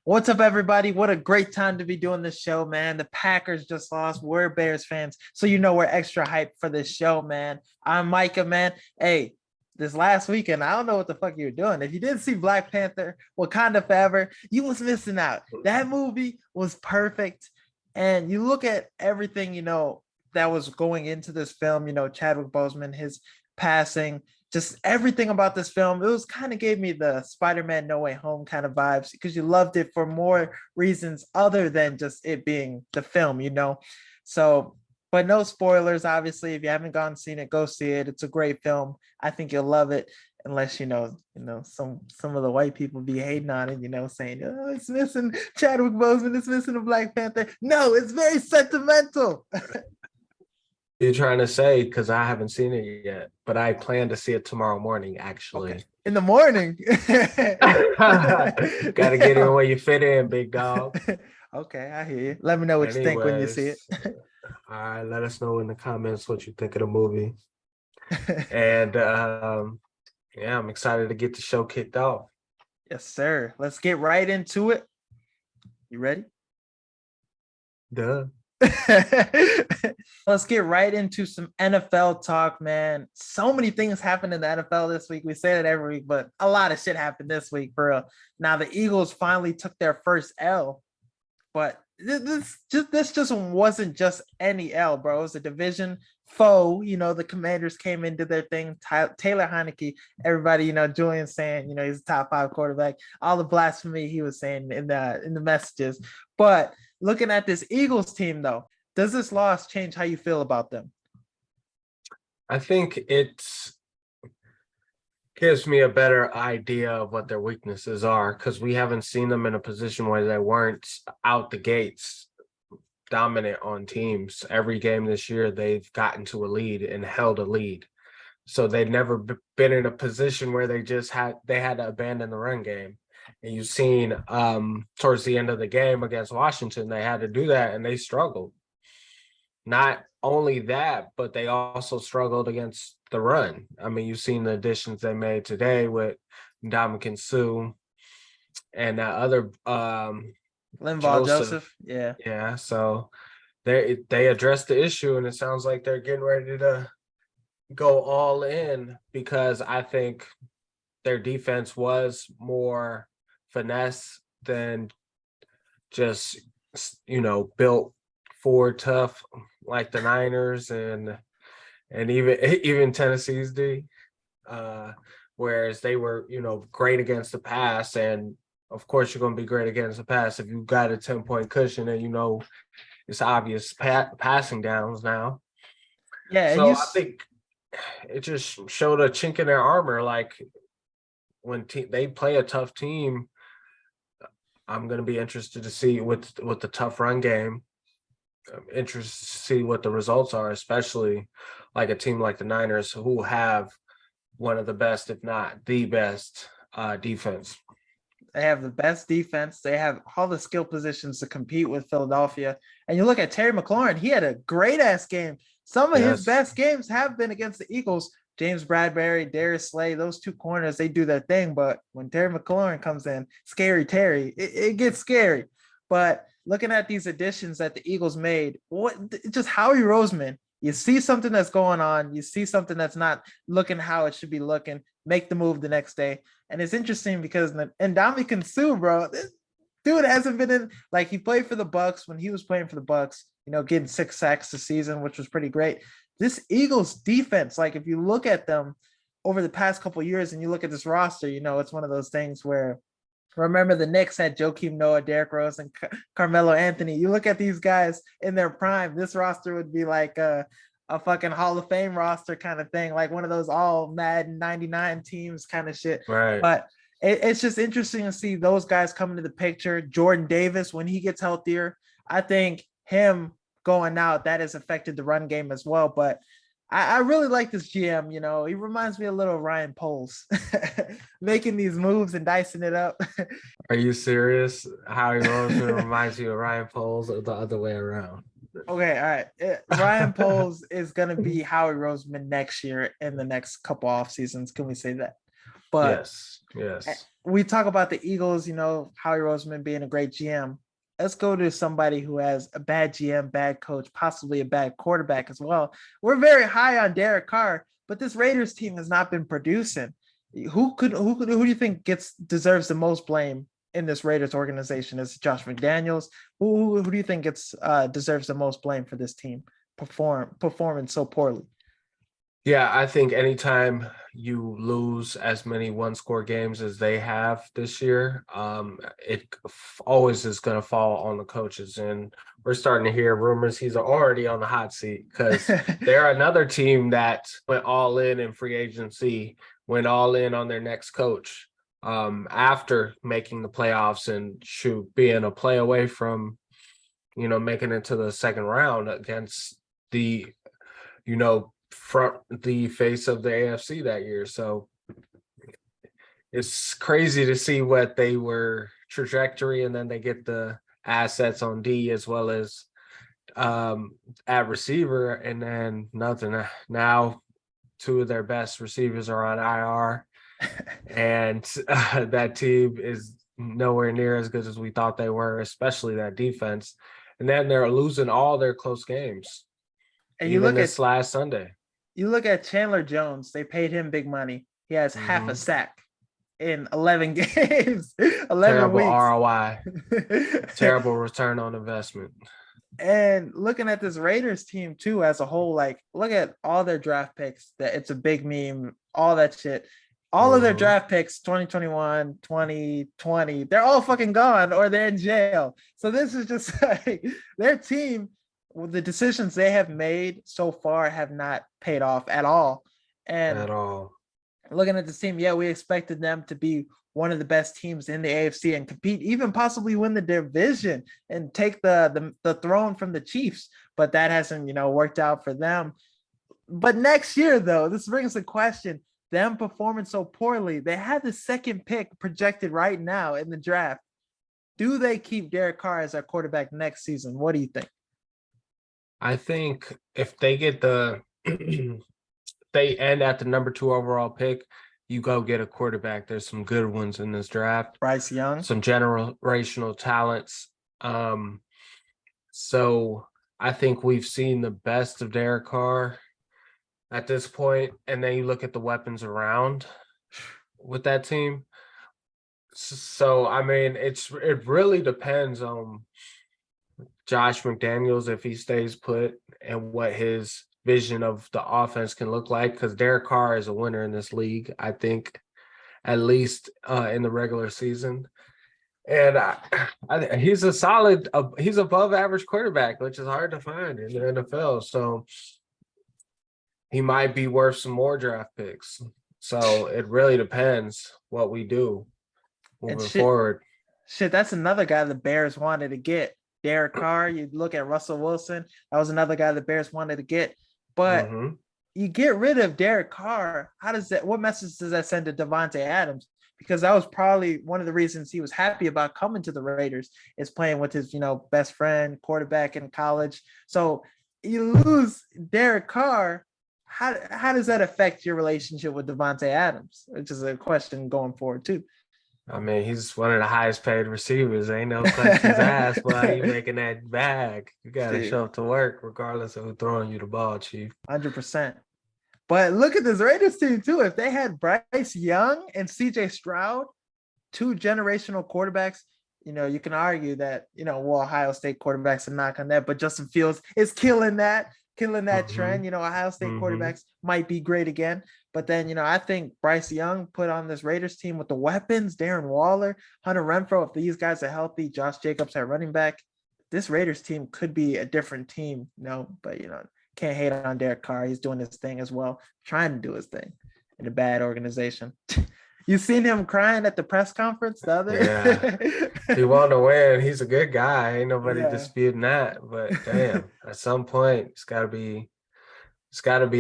What's up, everybody? What a great time to be doing this show, man. The Packers just lost. We're Bears fans, so we're extra hyped for this show, man. I'm Micah, man. Hey, this last weekend, I don't know what the fuck you were doing. If you didn't see Black Panther, Wakanda Forever, you was missing out. That movie was perfect. And you look at everything, that was going into this film, Chadwick Boseman, his passing, just everything about this film. It was kind of gave me the Spider-Man No Way Home kind of vibes because you loved it for more reasons other than just it being the film. So, but no spoilers, obviously. If you haven't gone and seen it, go see it. It's a great film. I think you'll love it. Unless some of the white people be hating on it, saying, "Oh, it's missing Chadwick Boseman, it's missing a Black Panther." No, it's very sentimental. You're trying to say because I haven't seen it yet, but I plan to see it tomorrow morning, actually. Okay. In the morning. Gotta get in where you fit in, big dog. Okay, I hear you. Let me know what you think when you see it. All right, let us know in the comments what you think of the movie. And yeah, I'm excited to get the show kicked off. Yes, sir. Let's get right into it. You ready? Duh. Let's get right into some NFL talk, man. So many things happened in the NFL this week. We say that every week, but a lot of shit happened this week, bro. Now the Eagles finally took their first L, but this just wasn't just any L, bro. It was a division foe. The Commanders came and did their thing. Taylor Heineke, everybody, Julian saying, he's a top 5 quarterback. All the blasphemy he was saying in the messages, but looking at this Eagles team, though, does this loss change how you feel about them? I think it gives me a better idea of what their weaknesses are because we haven't seen them in a position where they weren't out the gates dominant on teams. Every game this year, they've gotten to a lead and held a lead. So they've never been in a position where they had to abandon the run game. And you've seen towards the end of the game against Washington, they had to do that and they struggled. Not only that, but they also struggled against the run. I mean, you've seen the additions they made today with Ndamukong Suh and that other Linval Joseph. Yeah. Yeah. So they addressed the issue, and it sounds like they're getting ready to go all in because I think their defense was more finesse than just built for tough like the Niners and even Tennessee's D. Whereas they were great against the pass, and of course you're going to be great against the pass if you've got a 10-point cushion and it's obvious passing downs now. Yeah, so I think it just showed a chink in their armor. Like when they play a tough team, I'm going to be interested to see with the tough run game. I'm interested to see what the results are, especially like a team like the Niners who have one of the best, if not the best, defense. They have the best defense. They have all the skill positions to compete with Philadelphia. And you look at Terry McLaurin, he had a great-ass game. Some of his best games have been against the Eagles. James Bradbury, Darius Slay, those two corners, they do their thing. But when Terry McLaurin comes in, scary Terry, it gets scary. But looking at these additions that the Eagles made, just Howie Roseman, you see something that's going on, you see something that's not looking how it should be looking, make the move the next day. And it's interesting because Ndamukong Suh, bro, this dude hasn't been in, like, he played for the Bucks when he was playing for the Bucks, getting 6 sacks this season, which was pretty great. This Eagles defense, like if you look at them over the past couple of years and you look at this roster, it's one of those things where, remember the Knicks had Joakim Noah, Derrick Rose, and Carmelo Anthony. You look at these guys in their prime, this roster would be like a fucking Hall of Fame roster kind of thing, like one of those all Madden 99 teams kind of shit. Right. But it's just interesting to see those guys come into the picture. Jordan Davis, when he gets healthier, I think him going out, that has affected the run game as well. But I really like this GM. He reminds me a little of Ryan Poles, making these moves and dicing it up. Are you serious? Howie Roseman reminds you of Ryan Poles, or the other way around? Okay, all right. Ryan Poles is going to be Howie Roseman next year in the next couple off seasons. Can we say that? But Yes. we talk about the Eagles, Howie Roseman being a great GM. Let's go to somebody who has a bad GM, bad coach, possibly a bad quarterback as well. We're very high on Derek Carr, but this Raiders team has not been producing. Who do you think deserves the most blame in this Raiders organization? Is it Josh McDaniels? Who do you think deserves the most blame for this team performing so poorly? Yeah, I think anytime you lose as many one-score games as they have this year, it always is going to fall on the coaches. And we're starting to hear rumors he's already on the hot seat because they're another team that went all in free agency, went all in on their next coach after making the playoffs and being a play away from, making it to the second round against the, front the face of the AFC that year. So it's crazy to see what they were trajectory, and then they get the assets on D as well as at receiver, and then nothing. Now two of their best receivers are on IR, and that team is nowhere near as good as we thought they were, especially that defense. And then they're losing all their close games. And even this last Sunday. You look at Chandler Jones, they paid him big money. He has half a sack in 11 games, 11 Terrible weeks. ROI, terrible return on investment. And looking at this Raiders team too as a whole, like look at all their draft picks, that it's a big meme, all that shit. All of their draft picks, 2021, 2020, they're all fucking gone or they're in jail. So this is just like their team. The decisions they have made so far have not paid off at all. And at all. Looking at this team, yeah, we expected them to be one of the best teams in the AFC and compete, even possibly win the division and take the throne from the Chiefs. But that hasn't, worked out for them. But next year, though, this brings the question, them performing so poorly, they had the second pick projected right now in the draft. Do they keep Derek Carr as their quarterback next season? What do you think? I think if they get they end at the number 2 overall pick, you go get a quarterback. There's some good ones in this draft. Bryce Young. Some generational talents. So I think we've seen the best of Derek Carr at this point. And then you look at the weapons around with that team. So, I mean, it really depends on Josh McDaniels, if he stays put, and what his vision of the offense can look like, because Derek Carr is a winner in this league, I think, at least in the regular season. And he's a solid, he's above average quarterback, which is hard to find in the NFL. So he might be worth some more draft picks. So it really depends what we do moving forward. Shit, that's another guy the Bears wanted to get. Derek Carr, you look at Russell Wilson, that was another guy the Bears wanted to get. But you get rid of Derek Carr, what message does that send to Davante Adams? Because that was probably one of the reasons he was happy about coming to the Raiders, is playing with his, best friend, quarterback in college. So you lose Derek Carr. How does that affect your relationship with Davante Adams? Which is a question going forward too. I mean, he's one of the highest paid receivers. Ain't no questions asked while you making that bag. You got to show up to work regardless of who's throwing you the ball, Chief. 100%. But look at this Raiders team too. If they had Bryce Young and CJ Stroud, 2 generational quarterbacks, you can argue that, Ohio State quarterbacks are not on that, but Justin Fields is killing that trend. Ohio State quarterbacks might be great again. But then, I think Bryce Young put on this Raiders team with the weapons, Darren Waller, Hunter Renfrow, if these guys are healthy, Josh Jacobs at running back, this Raiders team could be a different team, but, can't hate on Derek Carr. He's doing his thing as well, trying to do his thing in a bad organization. You seen him crying at the press conference the other? Yeah, he wanted to win. He's a good guy. Ain't nobody disputing that. But damn, at some point, it's got to be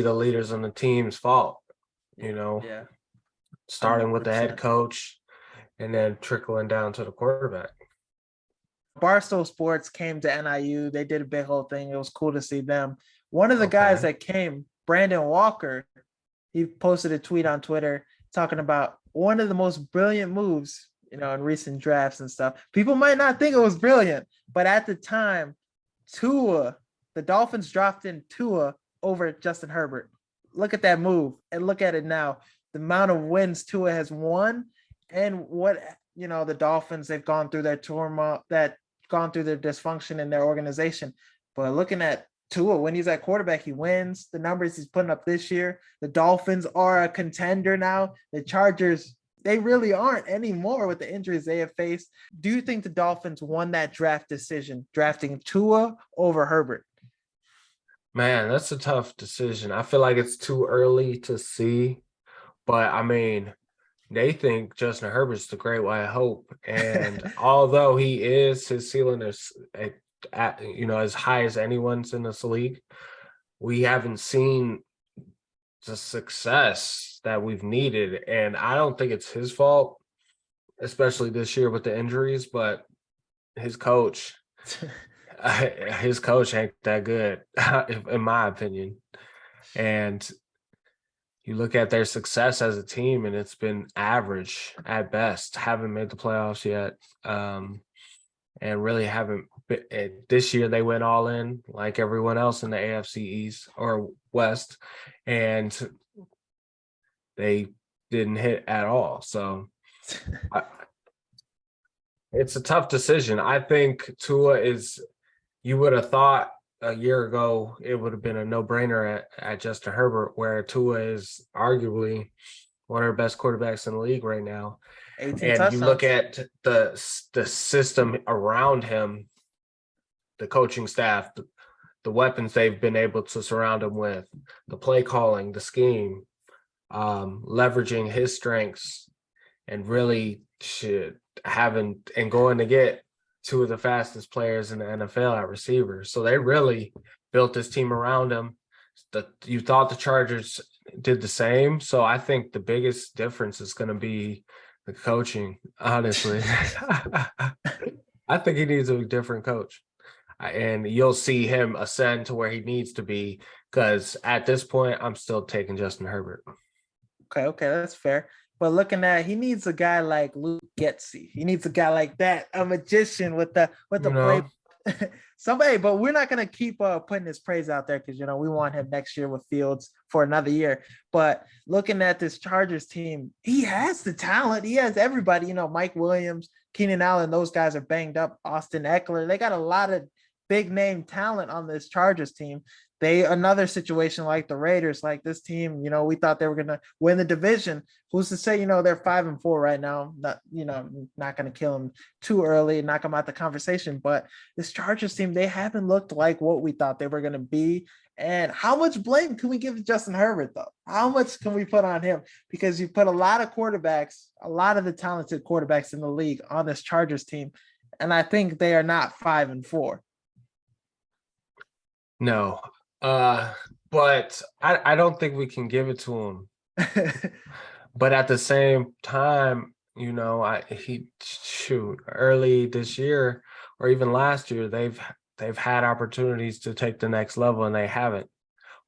the leaders on the team's fault. Starting 100%. With the head coach, and then trickling down to the quarterback. Barstool Sports came to NIU. They did a big whole thing. It was cool to see them. One of the guys that came, Brandon Walker, he posted a tweet on Twitter talking about one of the most brilliant moves, in recent drafts and stuff. People might not think it was brilliant, but at the time, Tua, the Dolphins drafted Tua over Justin Herbert. Look at that move and look at it now. The amount of wins Tua has won and what the Dolphins, they've gone through their turmoil, gone through their dysfunction in their organization. But looking at Tua, when he's at quarterback, he wins. The numbers he's putting up this year. The Dolphins are a contender now. The Chargers, they really aren't anymore with the injuries they have faced. Do you think the Dolphins won that draft decision, drafting Tua over Herbert? Man, that's a tough decision. I feel like it's too early to see, but I mean, they think Justin Herbert's the great white hope. And although his ceiling is as high as anyone's in this league, we haven't seen the success that we've needed. And I don't think it's his fault, especially this year with the injuries, but his coach ain't that good, in my opinion. And you look at their success as a team, and it's been average at best. Haven't made the playoffs yet, and really haven't. This year they went all in, like everyone else in the AFC East or West, and they didn't hit at all. So it's a tough decision. I think Tua is. You would have thought a year ago it would have been a no-brainer at Justin Herbert, where Tua is arguably one of the best quarterbacks in the league right now. And touchdowns. You look at the system around him, the coaching staff, the weapons they've been able to surround him with, the play calling, the scheme, leveraging his strengths, and really going to get two of the fastest players in the NFL at receivers. So they really built this team around him. You thought the Chargers did the same. So I think the biggest difference is going to be the coaching, honestly. I think he needs a different coach. And you'll see him ascend to where he needs to be, because at this point, I'm still taking Justin Herbert. Okay, that's fair. But looking at, he needs a guy like Luke Getsy. He needs a guy like that, a magician with the play. Somebody, but we're not gonna keep putting his praise out there, because we want him next year with Fields for another year. But looking at this Chargers team, he has the talent. He has everybody. Mike Williams, Keenan Allen, those guys are banged up. Austin Eckler, they got a lot of big name talent on this Chargers team. Another situation like the Raiders, like this team, we thought they were going to win the division. Who's to say, they're 5-4 right now, not going to kill them too early and knock them out the conversation. But this Chargers team, they haven't looked like what we thought they were going to be. And how much blame can we give to Justin Herbert, though? How much can we put on him? Because you put a lot of quarterbacks, a lot of the talented quarterbacks in the league on this Chargers team. And I think they are not 5-4. No. But I don't think we can give it to him. But at the same time, early this year or even last year, they've had opportunities to take the next level and they haven't.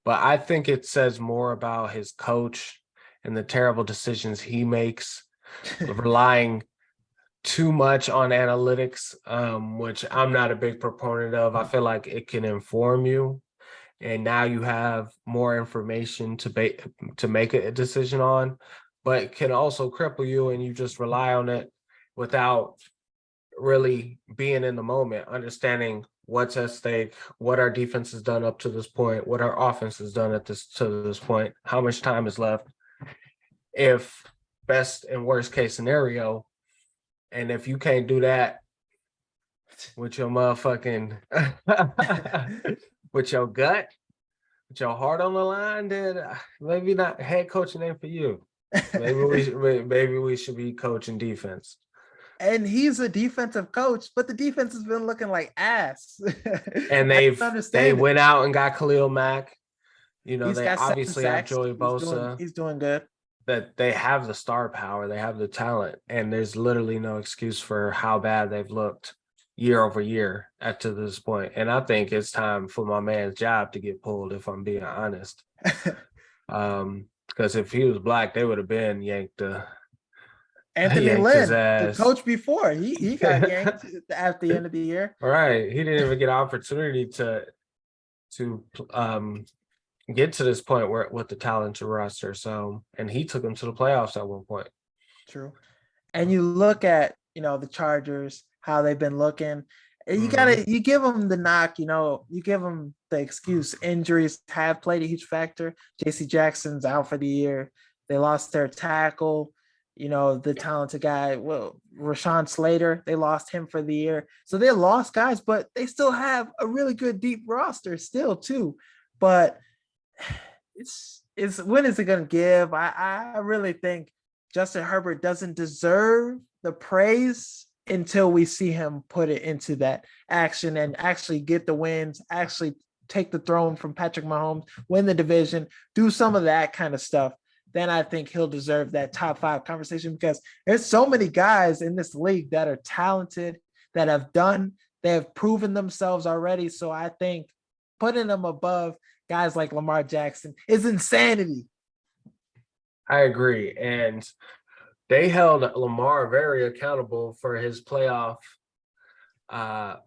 But I think it says more about his coach and the terrible decisions he makes, relying too much on analytics, which I'm not a big proponent of. I feel like it can inform you, and now you have more information to make a decision on, but it can also cripple you, and you just rely on it without really being in the moment, understanding what's at stake, what our defense has done up to this point, what our offense has done to this point, how much time is left, if best and worst case scenario. And if you can't do that with your motherfucking with your gut, with your heart on the line, then maybe not head coaching ain't for you. Maybe we should be coaching defense. And he's a defensive coach, but the defense has been looking like ass. And they went out and got Khalil Mack. They obviously have Joey Bosa. He's doing good. That they have the star power, they have the talent, and there's literally no excuse for how bad they've looked year over year to this point. And I think it's time for my man's job to get pulled, if I'm being honest. Because if he was black, they would have been yanked Anthony yanked his Lynn, the ass. coach before, he got yanked at the end of the year. Right. He didn't even get an opportunity to get to this point where with the talented roster. So, and he took him to the playoffs at one point. True. And you look at, the Chargers, how they've been looking. You give them the knock, you give them the excuse. Injuries have played a huge factor. JC Jackson's out for the year. They lost their tackle, the talented guy. Well, Rashawn Slater, they lost him for the year. So they lost guys, but they still have a really good deep roster still too. But it's when is it gonna give? I really think Justin Herbert doesn't deserve the praise until we see him put it into that action and actually get the wins, actually take the throne from Patrick Mahomes, win the division, do some of that kind of stuff. Then I think he'll deserve that top 5 conversation, because there's so many guys in this league that are talented, that they have proven themselves already. So I think putting them above guys like Lamar Jackson is insanity. I agree. And they held Lamar very accountable for his playoff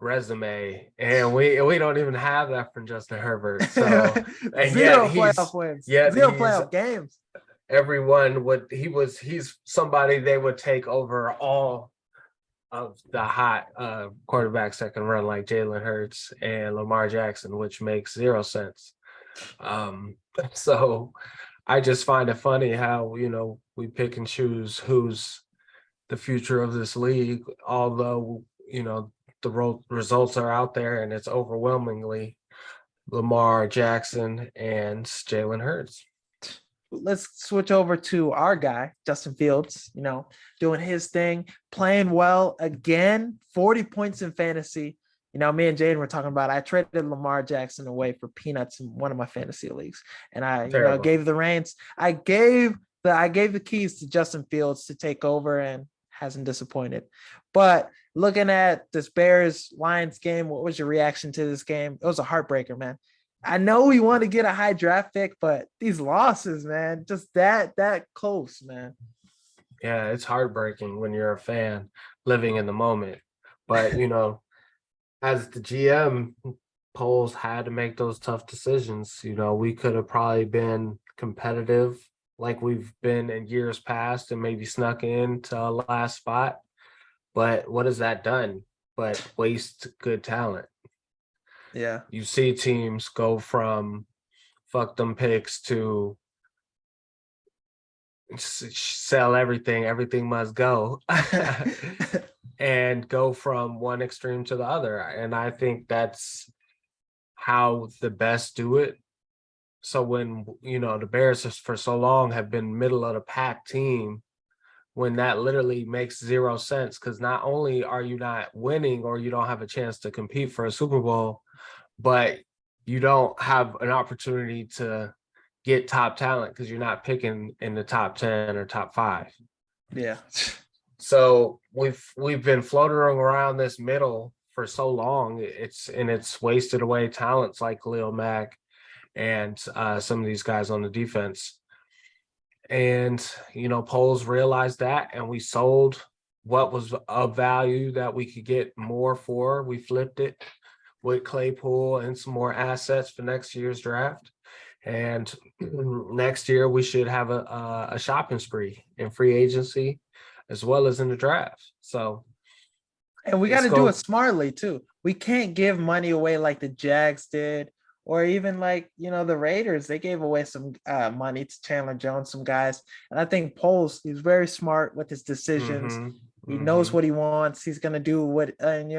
resume, and we don't even have that from Justin Herbert. So and Zero playoff wins, zero playoff games. He's somebody they would take over all of the hot quarterbacks that can run like Jalen Hurts and Lamar Jackson, which makes 0 sense. So I just find it funny how, we pick and choose who's the future of this league, although, the results are out there and it's overwhelmingly Lamar Jackson and Jalen Hurts. Let's switch over to our guy, Justin Fields, doing his thing, playing well again, 40 points in fantasy. Me and Jaden were talking about, I traded Lamar Jackson away for peanuts in one of my fantasy leagues. And I, gave the reins. I gave the keys to Justin Fields to take over, and hasn't disappointed. But looking at this Bears-Lions game, what was your reaction to this game? It was a heartbreaker, man. I know we want to get a high draft pick, but these losses, man, just that close, man. Yeah, it's heartbreaking when you're a fan living in the moment. But, as the GM, Poles had to make those tough decisions. We could have probably been competitive like we've been in years past and maybe snuck into a last spot. But what has that done but waste good talent? Yeah. You see teams go from fuck them picks to sell everything must go. And go from one extreme to the other. And I think that's how the best do it. So when, the Bears for so long have been middle of the pack team, when that literally makes 0 sense, because not only are you not winning or you don't have a chance to compete for a Super Bowl, but you don't have an opportunity to get top talent because you're not picking in the top 10 or top 5. Yeah. So we've been floating around this middle for so long. It's wasted away talents like Khalil Mack and some of these guys on the defense. And Poles realized that, and we sold what was of value that we could get more for. We flipped it with Claypool and some more assets for next year's draft. And next year we should have a shopping spree in free agency as well as in the draft. So, and we got to do it smartly too. We can't give money away like the Jags did, or even like, the Raiders. They gave away some money to Chandler Jones, some guys. And I think Poles, he's very smart with his decisions. He knows what he wants. He's going to do what, and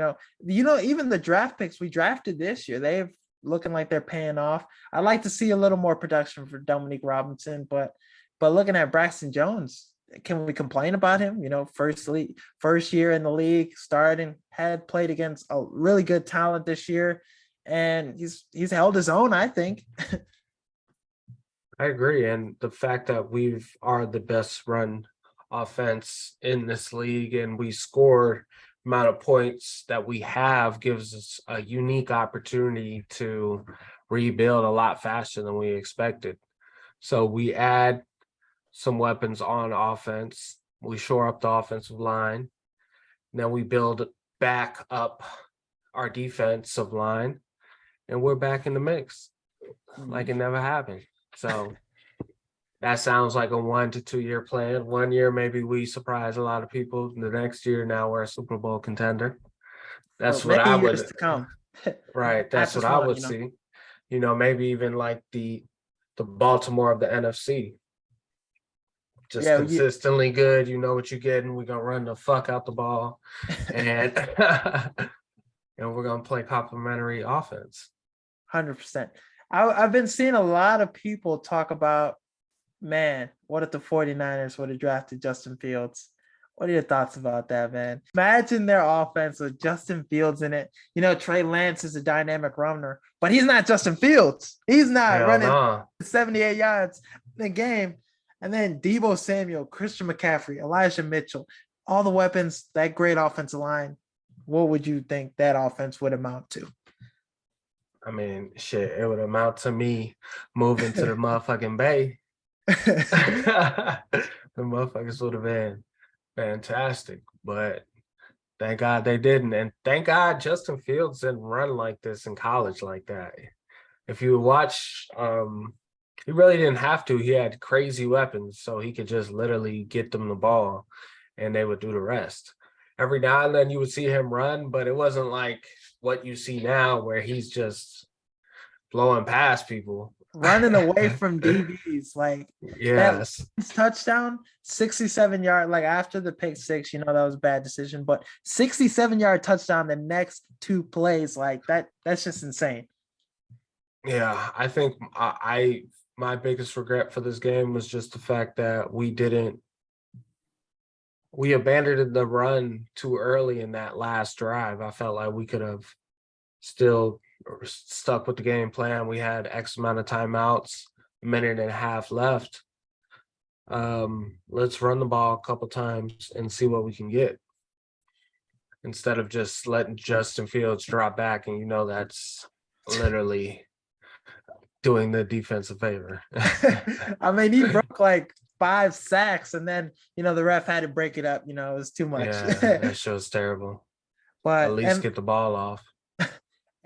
even the draft picks we drafted this year, they've looking like they're paying off. I'd like to see a little more production for Dominique Robinson, but looking at Braxton Jones, can we complain about him? First year in the league, starting, had played against a really good talent this year, and he's held his own, I think. I agree, and the fact that we are the best run offense in this league, and we scored amount of points that we have gives us a unique opportunity to rebuild a lot faster than we expected. So we add some weapons on offense. we shore up the offensive line. Then we build back up our defensive line, and we're back in the mix like it never happened. So that sounds like a 1 to 2 year plan. 1 year, maybe we surprise a lot of people. The next year, now we're a Super Bowl contender. That's For what many I years would, to come. right. Not That's what just I one, would see. Maybe even like the Baltimore of the NFC. Just Yeah, you, consistently good. You know what you're getting. We're gonna run the fuck out the ball. And and we're gonna play complementary offense. 100%. I've been seeing a lot of people talk about, man, what if the 49ers would have drafted Justin Fields? What are your thoughts about that, man? Imagine their offense with Justin Fields in it. Trey Lance is a dynamic runner, but he's not Justin Fields. He's not Hell running no. 78 yards in a game. And then Deebo Samuel, Christian McCaffrey, Elijah Mitchell, all the weapons, that great offensive line. What would you think that offense would amount to? I mean, shit, it would amount to me moving to the motherfucking Bay. The motherfuckers would have been fantastic, but thank God they didn't. And thank God Justin Fields didn't run like this in college like that. If you watch, he really didn't have to. He had crazy weapons, so he could just literally get them the ball and they would do the rest. Every now and then you would see him run, but it wasn't like what you see now where he's just blowing past people. Running away from DBs. Like that Yes. touchdown, 67-yard, like after the pick six, that was a bad decision, but 67-yard touchdown the next two plays, like that's just insane. Yeah, I think my biggest regret for this game was just the fact that we abandoned the run too early in that last drive. I felt like we could have still stuck with the game plan. We had X amount of timeouts, a minute and a half left. Let's run the ball a couple times and see what we can get instead of just letting Justin Fields drop back. And that's literally doing the defense a favor. I mean, he broke like 5 sacks, and then the ref had to break it up. It was too much. Yeah, that show's terrible. But at least get the ball off.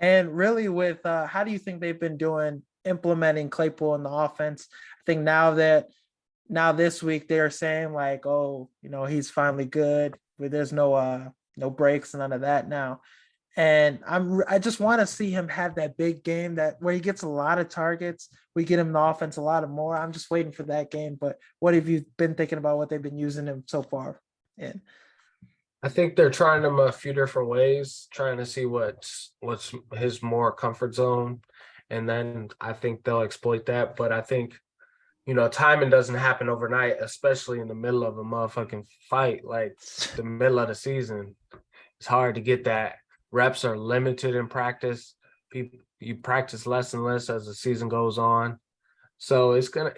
And really, with how do you think they've been doing implementing Claypool in the offense? I think now this week they're saying like, oh, he's finally good. But there's no breaks, none of that now. And I just want to see him have that big game where he gets a lot of targets. We get him in the offense a lot more. I'm just waiting for that game. But what have you been thinking about what they've been using him so far in? I think they're trying him a few different ways, trying to see what's his more comfort zone. And then I think they'll exploit that. But I think, timing doesn't happen overnight, especially in the middle of a motherfucking fight, like the middle of the season. It's hard to get that. Reps are limited in practice. You practice less and less as the season goes on. So it's gonna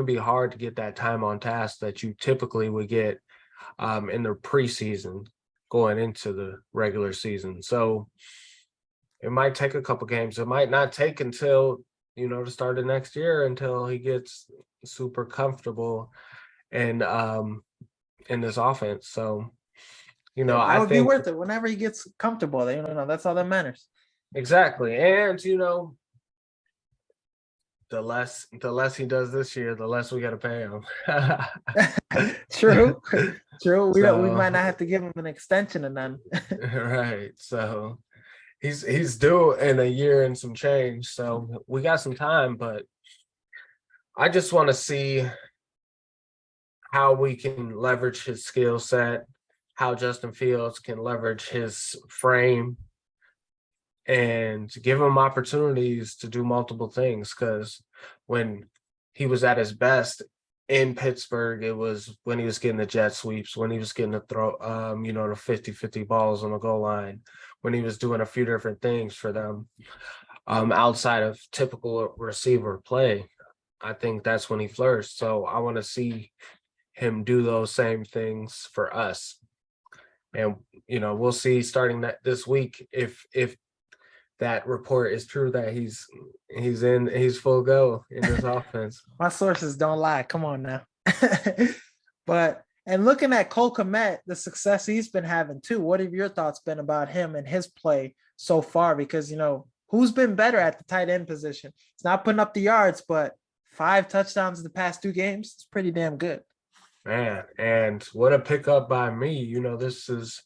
be hard to get that time on task that you typically would get in the preseason going into the regular season. So it might take a couple games. It might not take until the start of next year until he gets super comfortable and in this offense. So that would be worth it whenever he gets comfortable. That's all that matters. Exactly. And the less he does this year, the less we got to pay him. True. We might not have to give him an extension and then. Right. So he's due in a year and some change. So we got some time, but I just want to see how we can leverage his skill set, how Justin Fields can leverage his frame and give him opportunities to do multiple things. Because when he was at his best in Pittsburgh, it was when he was getting the jet sweeps, when he was getting the throw, the 50-50 balls on the goal line, when he was doing a few different things for them outside of typical receiver play. I think that's when he flourished. So I want to see him do those same things for us. And, we'll see starting this week if that report is true that he's full go in this offense. My sources don't lie. Come on now. But and looking at Cole Kmet, the success he's been having too. What have your thoughts been about him and his play so far? Because who's been better at the tight end position? It's not putting up the yards, but 5 touchdowns in the past 2 games. It's pretty damn good. Man, and what a pickup by me. This is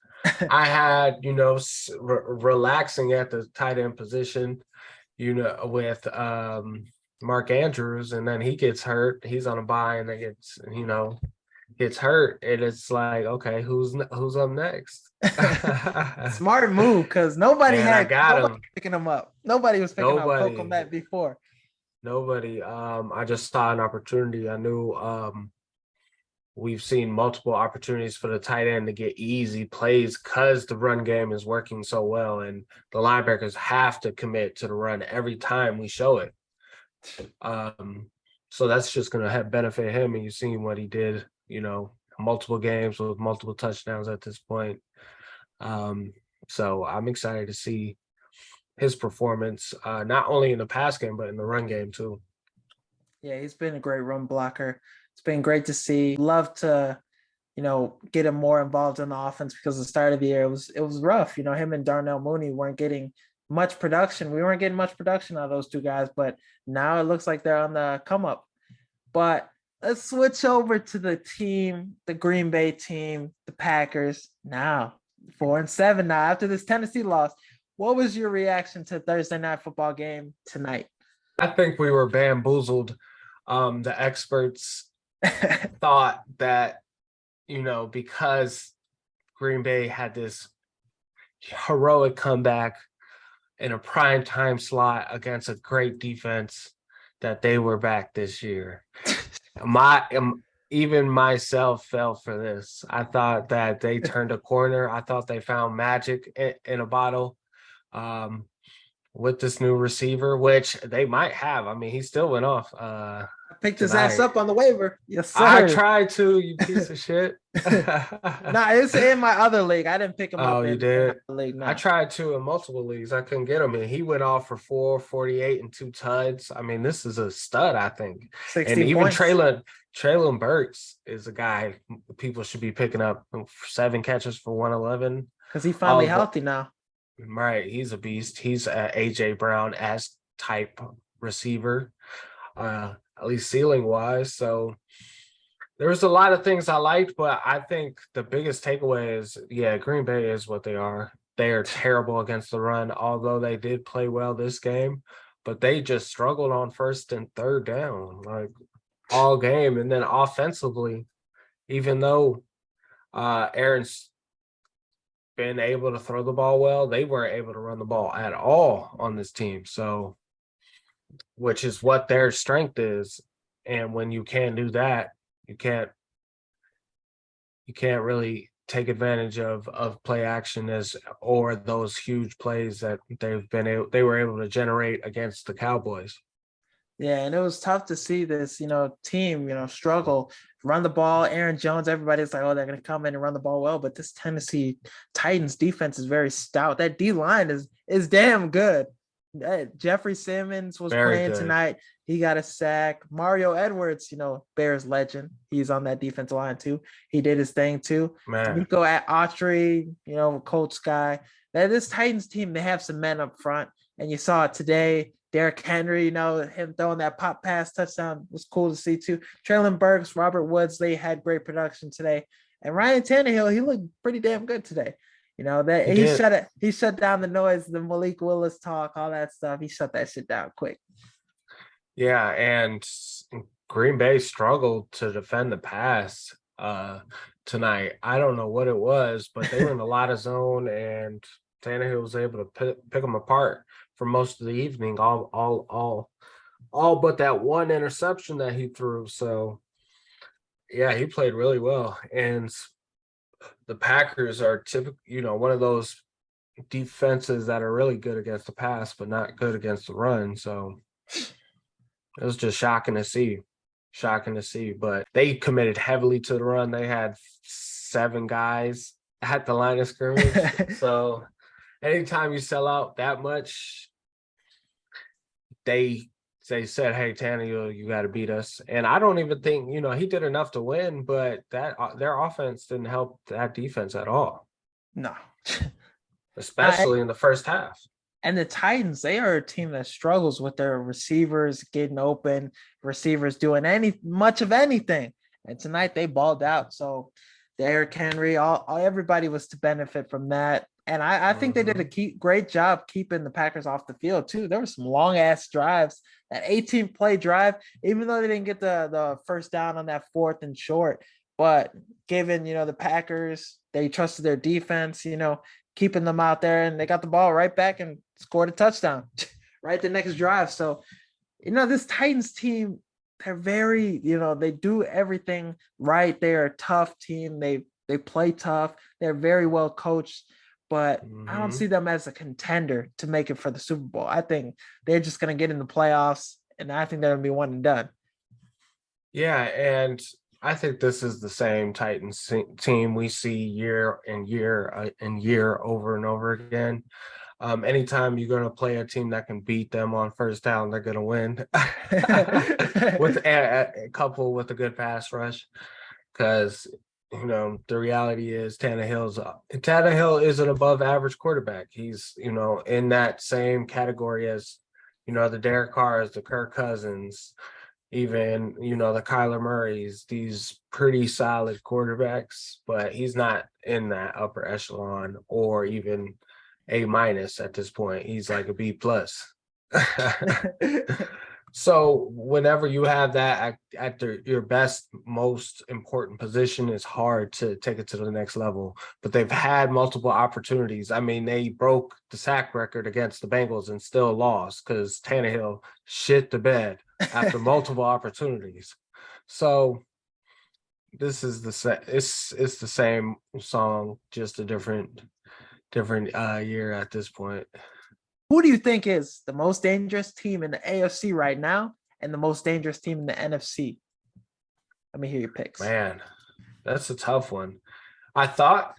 I had, relaxing at the tight end position, with Mark Andrews, and then he gets hurt. He's on a bye and then gets hurt. And it's like, okay, who's up next? Smart move, because nobody him. picking him up. Nobody was picking up Cole Kmet before. Nobody. I just saw an opportunity. I knew we've seen multiple opportunities for the tight end to get easy plays because the run game is working so well, and the linebackers have to commit to the run every time we show it. So that's just going to benefit him, and you've seen what he did, multiple games with multiple touchdowns at this point. So I'm excited to see his performance, not only in the pass game, but in the run game too. Yeah, he's been a great run blocker. It's been great to see. Love to, get him more involved in the offense, because the start of the year it was rough. Him and Darnell Mooney weren't getting much production. We weren't getting much production out of those two guys, but now it looks like they're on the come up. But let's switch over to the team, the Green Bay team, the Packers. Now 4-7 now after this Tennessee loss. What was your reaction to Thursday night football game tonight? I think we were bamboozled. The experts thought that, because Green Bay had this heroic comeback in a prime time slot against a great defense, that they were back this year. Even myself fell for this. I thought that they turned a corner. I thought they found magic in a bottle. With this new receiver, which they might have. I mean, he still went off. I picked his ass up on the waiver. Yes, sir. I tried to, you piece of shit. Nah, it's in my other league. I didn't pick him up. Oh, you did? League, no. I tried to in multiple leagues. I couldn't get him, and he went off for 448 and 2 tuds. I mean, this is a stud, I think. 60 and even points. Treylon Burks is a guy people should be picking up. 7 catches for 111. Because he's finally healthy now. Right, he's a beast. He's a AJ Brown-esque type receiver, at least ceiling wise. So there's a lot of things I liked, but I think the biggest takeaway is, Green Bay is what they are. They are terrible against the run, although they did play well this game, but they just struggled on 1st and 3rd down, like all game. And then offensively, even though Aaron's been able to throw the ball well, they weren't able to run the ball at all on this team. So, which is what their strength is. And when you can't do that, you can't really take advantage of play action or those huge plays that they were able to generate against the Cowboys. Yeah, and it was tough to see this, team, struggle, run the ball. Aaron Jones, everybody's like, oh, they're going to come in and run the ball well. But this Tennessee Titans defense is very stout. That D-line is damn good. Jeffrey Simmons was very playing good tonight. He got a sack. Mario Edwards, Bears legend. He's on that defensive line too. He did his thing too. Man. Nico at Autry, Colts guy. This Titans team, they have some men up front. And you saw it today. Derrick Henry, him throwing that pop pass touchdown was cool to see too. Treylon Burks, Robert Woods, they had great production today. And Ryan Tannehill, he looked pretty damn good today. He shut down the noise, the Malik Willis talk, all that stuff. He shut that shit down quick. Yeah, and Green Bay struggled to defend the pass tonight. I don't know what it was, but they were in a lot of zone, and Tannehill was able to pick them apart for most of the evening, all but that one interception that he threw. So, yeah, he played really well. And the Packers are typically, one of those defenses that are really good against the pass, but not good against the run. So it was just shocking to see. But they committed heavily to the run. They had 7 guys at the line of scrimmage. So anytime you sell out that much, they they said, "Hey, Tannehill, you got to beat us." And I don't even think he did enough to win, but that their offense didn't help that defense at all, No. especially in the first half. And the Titans, they are a team that struggles with their receivers getting open, receivers doing much of anything. And tonight they balled out. So Derrick Henry, all everybody was to benefit from that. And I think they did a great job keeping the Packers off the field too. There were some long ass drives, that 18 play drive, even though they didn't get the first down on that 4th and short. But given the Packers, they trusted their defense, keeping them out there, and they got the ball right back and scored a touchdown right the next drive. So, this Titans team, they're very, they do everything right. They are a tough team. They play tough. They're very well coached, but I don't see them as a contender to make it for the Super Bowl. I think they're just going to get in the playoffs, and I think they're going to be one and done. Yeah, and I think this is the same Titans team we see year and year over and over again. Anytime you're going to play a team that can beat them on first down, they're going to win with a couple with a good pass rush. Because the reality is Tannehill is an above average quarterback. He's in that same category as the Derek Carrs, the Kirk Cousins, even the Kyler Murrays, these pretty solid quarterbacks, but he's not in that upper echelon or even A- at this point. He's like a B+. So whenever you have that at your best, most important position, it's hard to take it to the next level. But they've had multiple opportunities. I mean, they broke the sack record against the Bengals and still lost because Tannehill shit the bed after multiple opportunities. So this is it's the same song, just a different year at this point. Who do you think is the most dangerous team in the AFC right now and the most dangerous team in the NFC? Let me hear your picks. Man, that's a tough one. I thought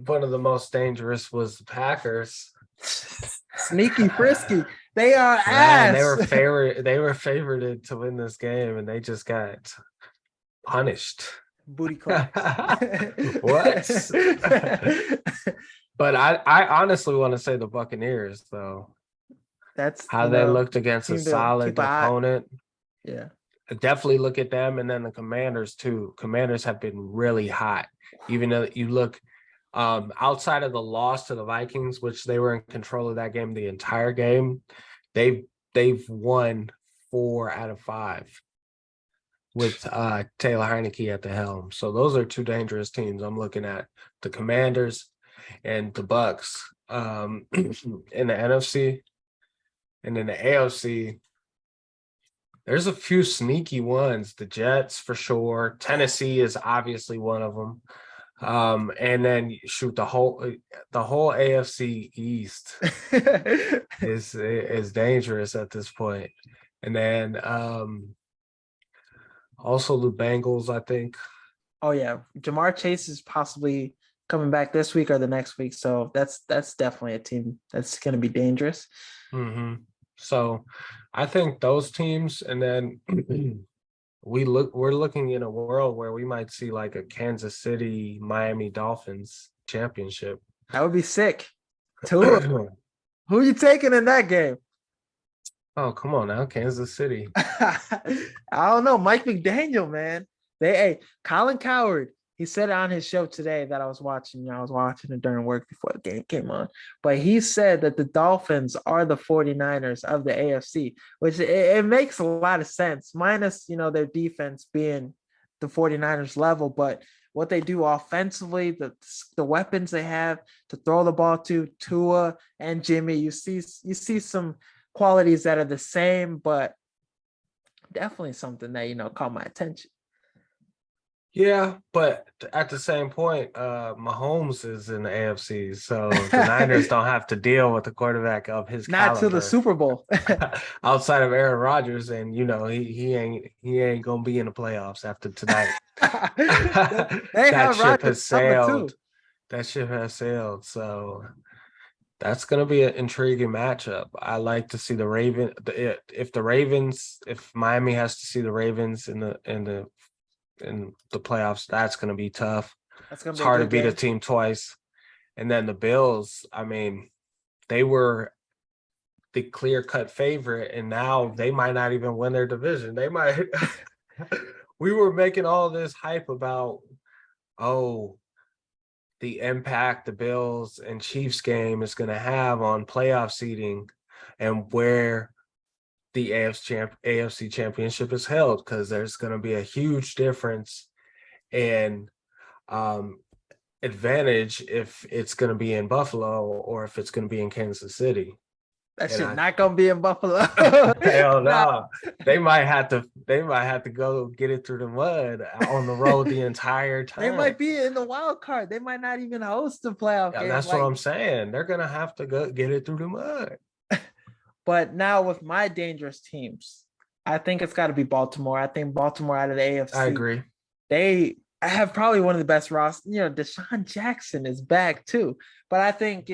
one of the most dangerous was the Packers. Sneaky, frisky. They are ass. They were favored to win this game, and they just got punished. Booty clap. What? But I honestly want to say the Buccaneers, though. That's how they looked against a solid opponent. Yeah. Definitely look at them, and then the Commanders too. Commanders have been really hot. Even though you look outside of the loss to the Vikings, which they were in control of that game the entire game, they've won 4 out of 5 with Taylor Heineke at the helm. So those are two dangerous teams. I'm looking at the Commanders and the Bucs in the NFC. And in the AFC, there's a few sneaky ones. The Jets, for sure. Tennessee is obviously one of them. And then shoot, the whole AFC East is dangerous at this point. And then also the Bengals, I think. Oh yeah, Jamar Chase is possibly coming back this week or the next week, so that's definitely a team that's going to be dangerous. So I think those teams, and then we're looking in a world where we might see like a Kansas City-Miami Dolphins championship. That would be sick. Tua, who are you taking in that game? Oh, come on now, Kansas City. I don't know. Mike McDaniel, man. Colin Cowherd, he said it on his show today that I was watching. I was watching it during work before the game came on. But he said that the Dolphins are the 49ers of the AFC, which it makes a lot of sense, minus, their defense being the 49ers level. But what they do offensively, the weapons they have to throw the ball to Tua and Jimmy, you see some qualities that are the same, but definitely something that, caught my attention. Yeah, but at the same point, Mahomes is in the AFC, so the Niners don't have to deal with the quarterback of his not to the Super Bowl outside of Aaron Rodgers, and he ain't gonna be in the playoffs after tonight. That ship has sailed. That ship has sailed. So That's going to be an intriguing matchup. I like to see the if Miami has to see the Ravens in the playoffs, that's going to be tough. That's gonna It's be a hard to good beat a game. team twice. And then the Bills, I mean, they were the clear-cut favorite, and now they might not even win their division. They might. We were making all this hype about, oh, the impact the Bills and Chiefs game is going to have on playoff seeding and where the AFC championship is held, because there's going to be a huge difference in um, advantage if it's going to be in Buffalo or if it's going to be in Kansas City. That And shit I not gonna be in Buffalo. hell Nah, no. They might have to go get it through the mud on the road the entire they time. might be in the wild card. They might not even host the playoff Yeah, game. that's what Like, I'm saying. They're gonna have to go get it through the mud. but now with my dangerous teams, I think it's got to be Baltimore. I think Baltimore out of the I AFC, agree. they have probably one of the best rosters. Deshaun Jackson is back too. But I think,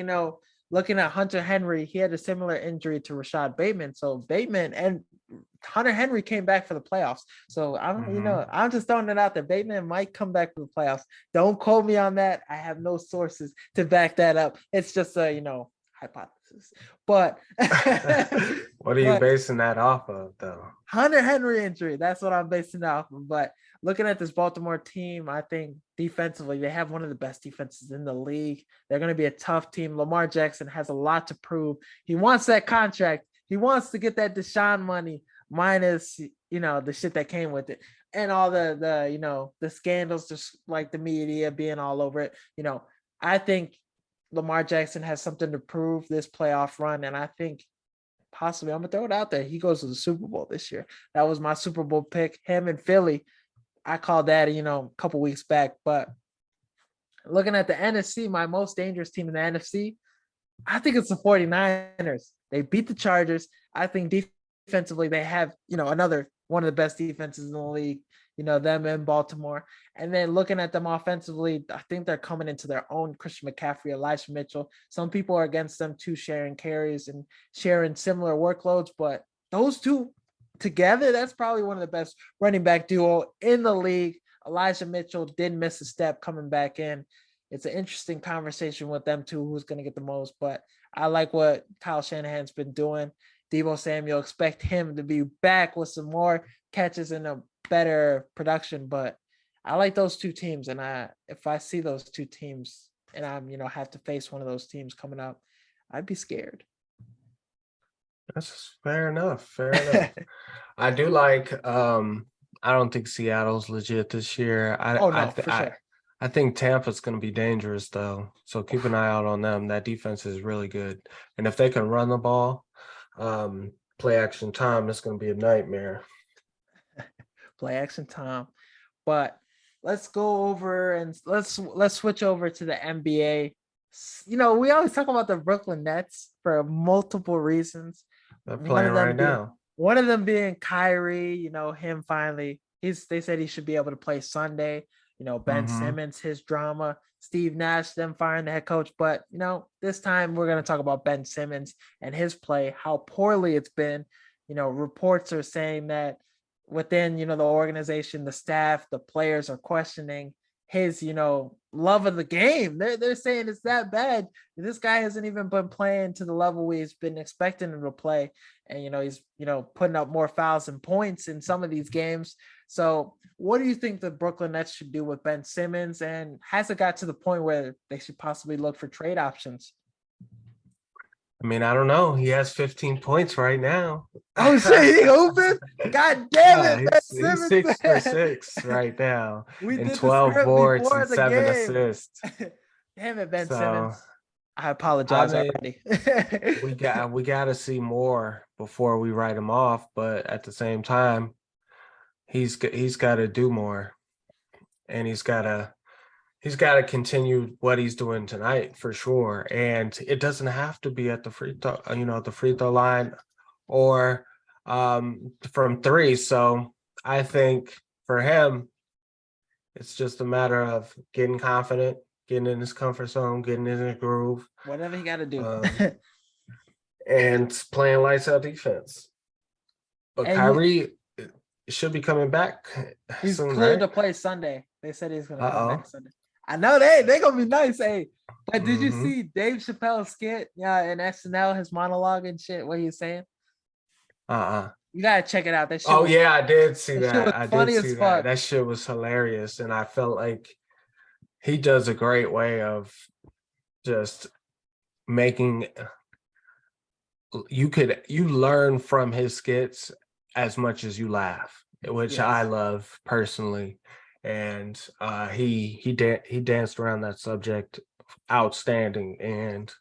looking at Hunter Henry, he had a similar injury to Rashad Bateman. So Bateman and Hunter Henry came back for the playoffs. So I'm just throwing it out there. Bateman might come back for the playoffs. Don't quote me on that. I have no sources to back that up. It's just a, hypothesis. But What are you but basing that off of, though? Hunter Henry injury. That's what I'm basing it off of. But looking at this Baltimore team, I think defensively, they have one of the best defenses in the league. They're going to be a tough team. Lamar Jackson has a lot to prove. He wants that contract. He wants to get that Deshaun money minus, the shit that came with it. And all the scandals, just like the media being all over it. I think Lamar Jackson has something to prove this playoff run. And I think possibly, I'm gonna throw it out there, he goes to the Super Bowl this year. That was my Super Bowl pick. Him and Philly. I called that, a couple weeks back. But looking at the NFC, my most dangerous team in the NFC, I think it's the 49ers. They beat the Chargers. I think defensively they have, another one of the best defenses in the league, them in Baltimore. And then looking at them offensively, I think they're coming into their own. Christian McCaffrey, Elijah Mitchell. Some people are against them too, sharing carries and sharing similar workloads, but those two together, that's probably one of the best running back duo in the league. Elijah Mitchell did miss a step coming back in. It's an interesting conversation with them two, who's going to get the most, but I like what Kyle Shanahan's been doing. Deebo Samuel, expect him to be back with some more catches and a better production, but I like those two teams. And if I see those two teams and I'm, have to face one of those teams coming up, I'd be scared. That's fair enough. Fair enough. I do like. I don't think Seattle's legit this year. Oh no, for sure. I think Tampa's going to be dangerous though. So keep an eye out on them. That defense is really good, and if they can run the ball, play action time, it's going to be a nightmare. Play action time. But let's go over and let's switch over to the NBA. We always talk about the Brooklyn Nets for multiple reasons. They're playing right now. One of them being Kyrie, him finally. They said he should be able to play Sunday. Ben Simmons, his drama, Steve Nash, them firing the head coach. But this time we're gonna talk about Ben Simmons and his play, how poorly it's been. Reports are saying that within the organization, the staff, the players are questioning his love of the game. They're saying it's that bad. This guy hasn't even been playing to the level we've been expecting him to play, and he's putting up more fouls and points in some of these games. So what do you think the Brooklyn Nets should do with Ben Simmons, and has it got to the point where they should possibly look for trade options? I mean, I don't know. He has 15 points right now. Oh shit, he open? God damn it, Ben he's Simmons. 6 for 6 right now. We and did the 12 script boards before and the 7 game. assists. Damn it, Ben So Simmons. I I apologize mean, already. we got to see more before we write him off, but at the same time, he's got to do more, and he's got to continue what he's doing tonight for sure. And it doesn't have to be at the free throw, the free throw line or from three. So I think for him, it's just a matter of getting confident, getting in his comfort zone, getting in his groove, Whatever he got to do. and playing lights out defense. But And Kyrie should be coming back he's soon, cleared right? to play Sunday. They said he's gonna come Uh-oh. back Sunday. I know they gonna be nice, hey. But did you Mm-hmm. see Dave Chappelle's skit? Yeah, in SNL, his monologue and shit. What he's saying? You gotta check it out. That shit Oh was yeah, I did see that shit that. was I did funny as see that. fuck. That shit was hilarious, and I felt like he does a great way of just making you learn from his skits as much as you laugh, which I Yes. love personally. And he danced around that subject outstanding, and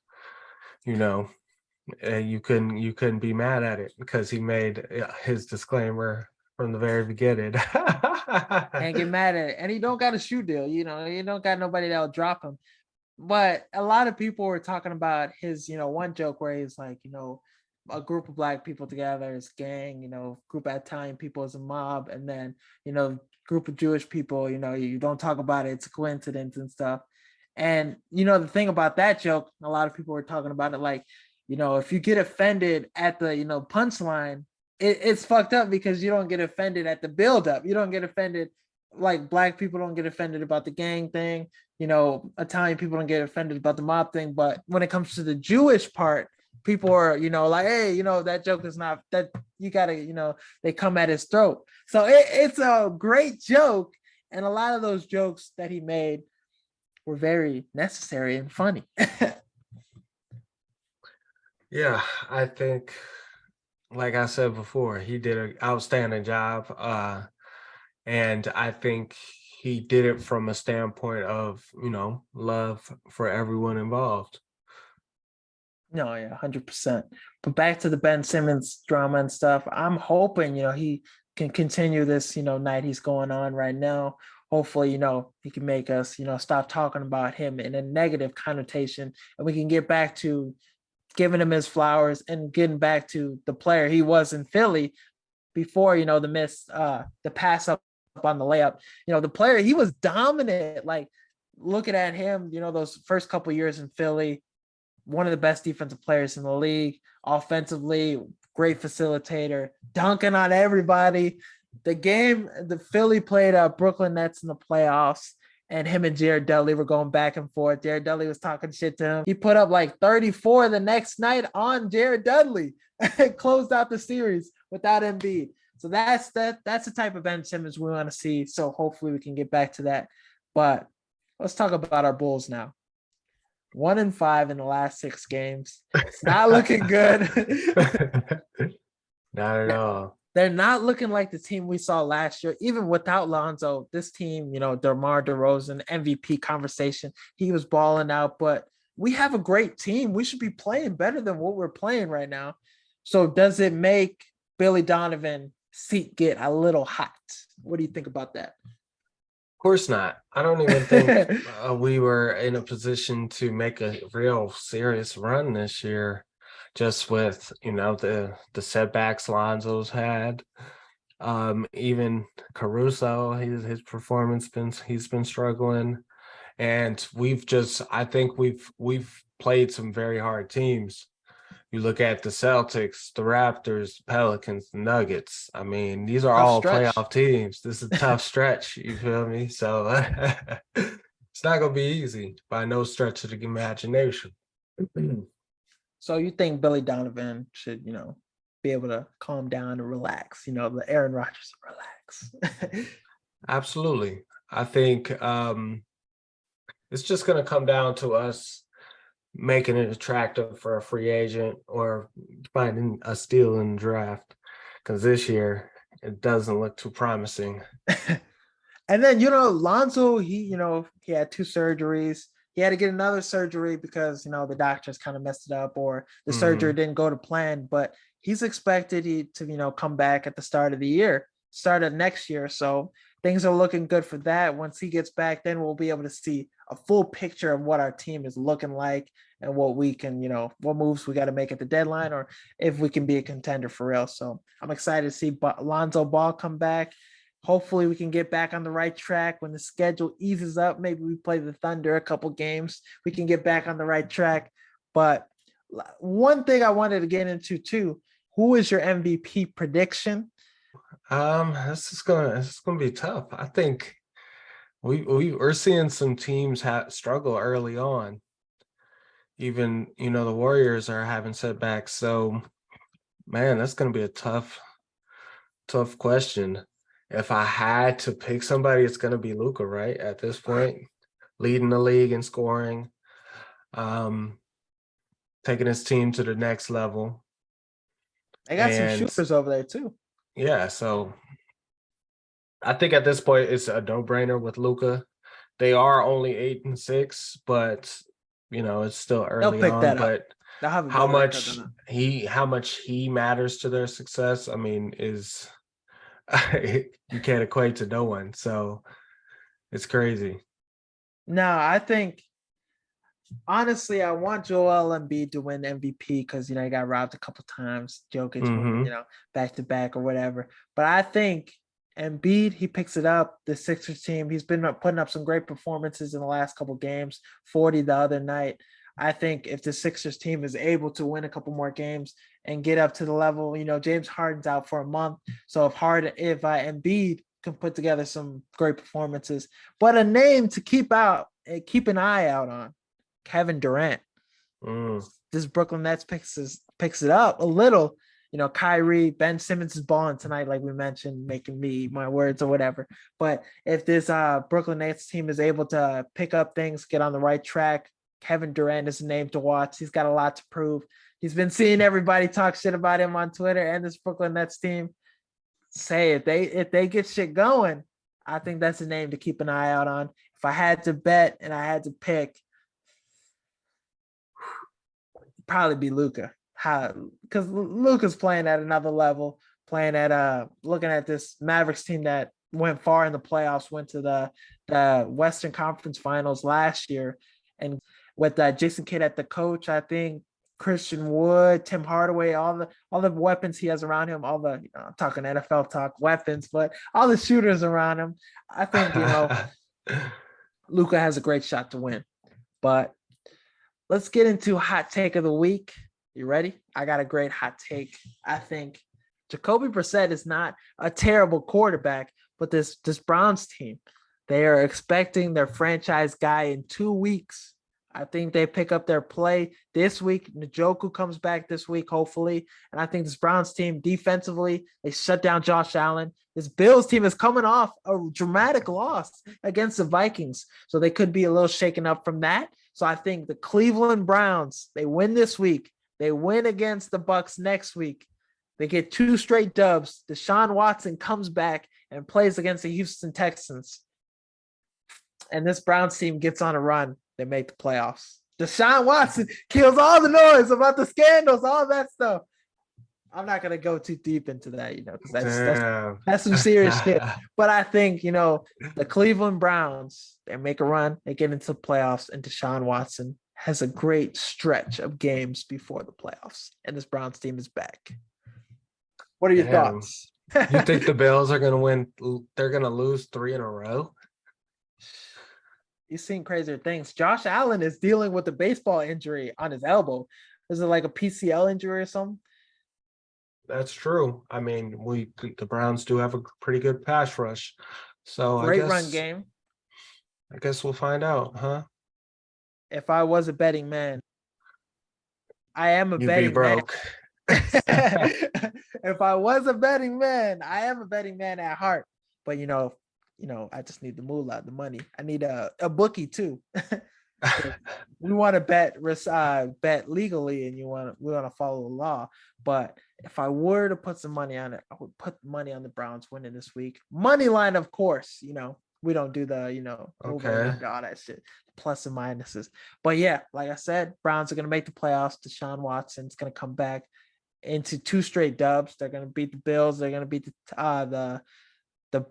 you know you couldn't be mad at it because he made his disclaimer from the very beginning. Can't get mad at it. And he don't got a shoe deal, you don't got nobody that'll drop him. But a lot of people were talking about his, one joke where he's like, a group of black people together is gang, group of Italian people is a mob, and then, group of Jewish people, you don't talk about it, it's a coincidence and stuff. And, the thing about that joke, a lot of people were talking about it like, if you get offended at the, punchline, it's fucked up because you don't get offended at the buildup. You don't get offended, like black people don't get offended about the gang thing. Italian people don't get offended about the mob thing. But when it comes to the Jewish part, people are, like, hey, that joke is not that you gotta, they come at his throat. So it's a great joke. And a lot of those jokes that he made were very necessary and funny. Yeah, I think, like I said before, he did an outstanding job. And I think he did it from a standpoint of, love for everyone involved. No, yeah, 100%. But back to the Ben Simmons drama and stuff. I'm hoping, he can continue this, night he's going on right now. Hopefully, he can make us, stop talking about him in a negative connotation, and we can get back to giving him his flowers and getting back to the player he was in Philly before, the pass up on the layup. The player, he was dominant. Like looking at him, those first couple years in Philly, one of the best defensive players in the league, offensively, great facilitator, dunking on everybody. The Philly played Brooklyn Nets in the playoffs, and him and Jared Dudley were going back and forth. Jared Dudley was talking shit to him. He put up like 34 the next night on Jared Dudley. Closed out the series without Embiid. So that's the type of Ben Simmons we want to see. So hopefully we can get back to that. But let's talk about our Bulls now. 1-5 in the last 6 games. It's not looking good. Not at all. They're not looking like the team we saw last year. Even without Lonzo, this team, DeMar DeRozan, MVP conversation, he was balling out. But we have a great team. We should be playing better than what we're playing right now. So does it make Billy Donovan's seat get a little hot? What do you think about that? Of course not. I don't even think we were in a position to make a real serious run this year, just with the setbacks Lonzo's had. Even Caruso, his performance he's been struggling, and I think we've played some very hard teams. You look at the Celtics, the Raptors, the Pelicans, the Nuggets. I mean, these are Tough all stretch. playoff teams. This is a tough stretch. You feel me? So it's not going to be easy by no stretch of the imagination. So you think Billy Donovan should, be able to calm down and relax, the Aaron Rodgers relax. Absolutely. I think it's just going to come down to us making it attractive for a free agent or finding a steal in the draft, because this year it doesn't look too promising. And then Lonzo, he had 2 surgeries. He had to get another surgery because the doctors kind of messed it up, or the surgery didn't go to plan. But he's expected to come back at the start of next year. So things are looking good for that. Once he gets back, then we'll be able to see a full picture of what our team is looking like and what we can, what moves we got to make at the deadline, or if we can be a contender for real. So I'm excited to see Lonzo Ball come back. Hopefully we can get back on the right track when the schedule eases up. Maybe we play the Thunder a couple games. We can get back on the right track. But one thing I wanted to get into too, who is your MVP prediction? This is gonna be tough. I think we're seeing some teams struggle early on. Even the Warriors are having setbacks. So man, that's gonna be a tough question. If I had to pick somebody, it's gonna be Luka, right? At this point, leading the league in scoring, um, taking his team to the next level. I got some And shooters over there too. yeah, so I think at this point it's a no-brainer with Luka. They are only 8-6, but it's still They'll early pick on. that up. But They'll have a how better record than much that. how much he matters to their success, I mean, is you can't equate to no one. So it's crazy. No, I think honestly, I want Joel Embiid to win MVP because he got robbed a couple times. Jokic won, Mm-hmm. back to back or whatever. But I think Embiid, he picks it up. The Sixers team, he's been putting up some great performances in the last couple games. 40 the other night. I think if the Sixers team is able to win a couple more games and get up to the level, James Harden's out for a month. So if Embiid can put together some great performances, but a name to keep an eye out on. Kevin Durant. This Brooklyn Nets picks it up a little. Kyrie, Ben Simmons is balling tonight, like we mentioned, making me eat my words or whatever. But if this Brooklyn Nets team is able to pick up things, get on the right track, Kevin Durant is a name to watch. He's got a lot to prove. He's been seeing everybody talk shit about him on Twitter and this Brooklyn Nets team. Say if they get shit going, I think that's a name to keep an eye out on. If I had to bet and I had to pick, probably be Luka. Because Luka's playing at another level, playing at looking at this Mavericks team that went far in the playoffs, went to the Western Conference Finals last year, and with Jason Kidd at the coach, I think Christian Wood, Tim Hardaway, all the weapons he has around him, I'm talking NFL talk weapons, but all the shooters around him, I think Luka has a great shot to win. But let's get into hot take of the week. You ready? I got a great hot take. I think Jacoby Brissett is not a terrible quarterback, but this Browns team, they are expecting their franchise guy in 2 weeks. I think they pick up their play this week. Njoku comes back this week, hopefully. And I think this Browns team defensively, they shut down Josh Allen. This Bills team is coming off a dramatic loss against the Vikings. So they could be a little shaken up from that. So I think the Cleveland Browns, they win this week. They win against the Bucks next week. They get 2 straight dubs. Deshaun Watson comes back and plays against the Houston Texans. And this Browns team gets on a run. They make the playoffs. Deshaun Watson kills all the noise about the scandals, all that stuff. I'm not gonna go too deep into that, because that's some serious shit. But I think the Cleveland Browns, they make a run, they get into the playoffs, and Deshaun Watson has a great stretch of games before the playoffs, and this Browns team is back. What are your thoughts? You think the Bills are gonna win? They're gonna lose 3 in a row? You've seen crazier things. Josh Allen is dealing with a baseball injury on his elbow. Is it like a PCL injury or something? That's true. I mean, the Browns do have a pretty good pass rush, so Great run game. I guess we'll find out, huh? If I was a betting man, I am a You'd betting be broke. Man. If I was a betting man, I am a betting man at heart. But I just need the moolah, the money. I need a bookie too. We want to bet legally, and we want to follow the law. But if I were to put some money on it, I would put money on the Browns winning this week. Money line, of course. We don't do the over and all that shit, plus and minuses. But yeah, like I said, Browns are gonna make the playoffs. Deshaun Watson's gonna come back into 2 straight dubs. They're gonna beat the Bills. They're gonna beat the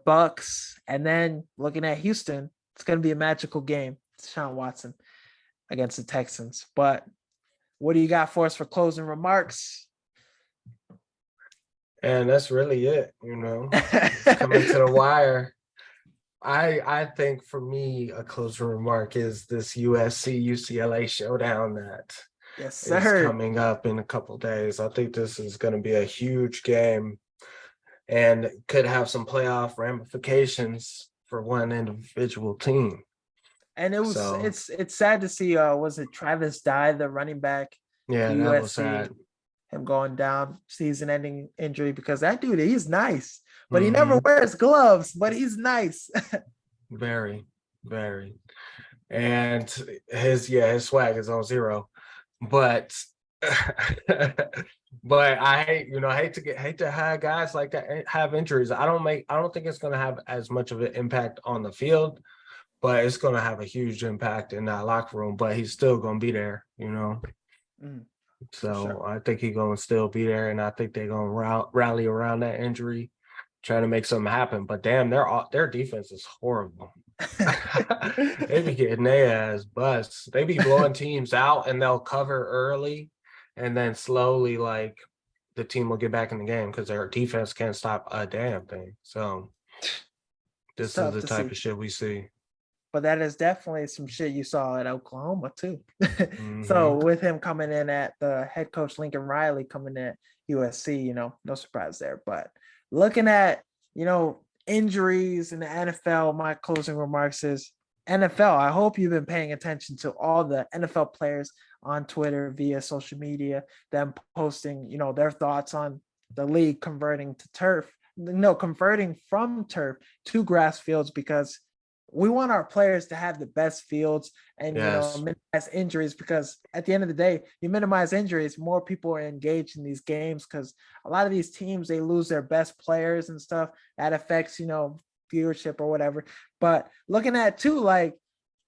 Bucks, and then looking at Houston, it's gonna be a magical game. Deshaun Watson against the Texans. But what do you got for us for closing remarks? And that's really it, It's coming to the wire. I think for me, a closing remark is this USC UCLA showdown that Yes, is sir. coming up in a couple days. I think this is going to be a huge game and could have some playoff ramifications for one individual team. And So it's sad to see was it Travis Dye, the running back for yeah, that was USC, sad. him going down, season ending injury, because that dude, he's nice, but he never Mm-hmm. wears gloves, but he's nice. Very, very. And his swag is on zero. But but I hate to have guys like that have injuries. I don't think it's gonna have as much of an impact on the field, but it's gonna have a huge impact in that locker room. But he's still gonna be there. Mm, for So sure. I think he's gonna still be there, and I think they're gonna rally around that injury, trying to make something happen. But damn, their defense is horrible. They be getting their ass bust. They be blowing teams out, and they'll cover early, and then slowly, like, the team will get back in the game because their defense can't stop a damn thing. So It's this is tough the to type see. of shit we see. But that is definitely some shit you saw at Oklahoma too. So Hmm. with him coming in at the head coach Lincoln Riley coming in at USC, no surprise there. But looking at injuries in the NFL, my closing remarks is NFL. I hope you've been paying attention to all the NFL players on Twitter via social media, them posting their thoughts on the league converting to turf. No, converting from turf to grass fields because we want our players to have the best fields and Yes. minimize injuries, because at the end of the day, you minimize injuries, more people are engaged in these games, because a lot of these teams, they lose their best players and stuff. That affects viewership or whatever. But looking at too, like,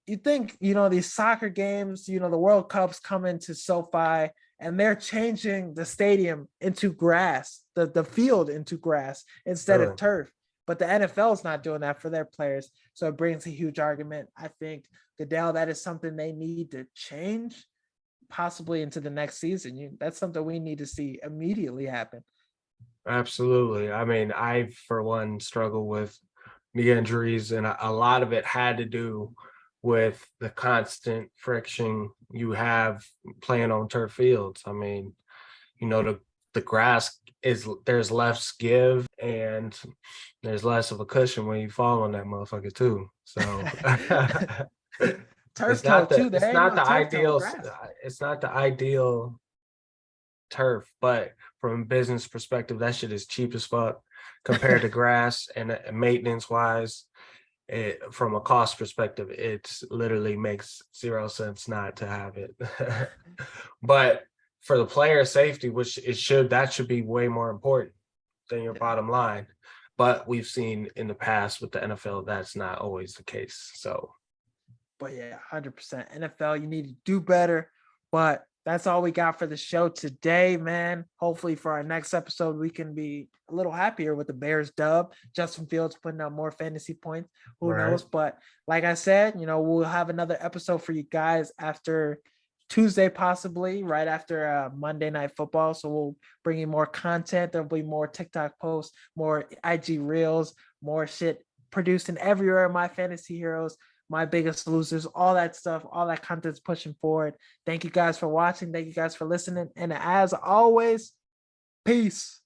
you think these soccer games, the World Cups come into SoFi and they're changing the stadium into grass, the field into grass instead of Really. turf. But the NFL is not doing that for their players. So it brings a huge argument. I think, Goodell, that is something they need to change possibly into the next season. That's something we need to see immediately happen. Absolutely. I mean, I, for one, struggle with the injuries, and a lot of it had to do with the constant friction you have playing on turf fields. I mean, the grass there's less give and there's less of a cushion when you fall on that motherfucker too. So Turf toe too. There it's ain't not no the turf toe in ideal grass. it's not the ideal turf, but from a business perspective, that shit is cheap as fuck compared to grass, and maintenance wise. From a cost perspective, it literally makes 0 cents not to have it. But for the player safety, which that should be way more important than your bottom line. But we've seen in the past with the NFL, that's not always the case. So But yeah, 100% NFL, you need to do better. But that's all we got for the show today, man. Hopefully for our next episode, we can be a little happier with the Bears dub. Justin Fields putting out more fantasy points. Who right. knows? But like I said, we'll have another episode for you guys after Tuesday, possibly right after Monday Night Football. So we'll bring you more content. There'll be more TikTok posts, more IG reels, more shit produced in everywhere. My fantasy heroes, my biggest losers, all that stuff, all that content's pushing forward. Thank you guys for watching. Thank you guys for listening. And as always, peace.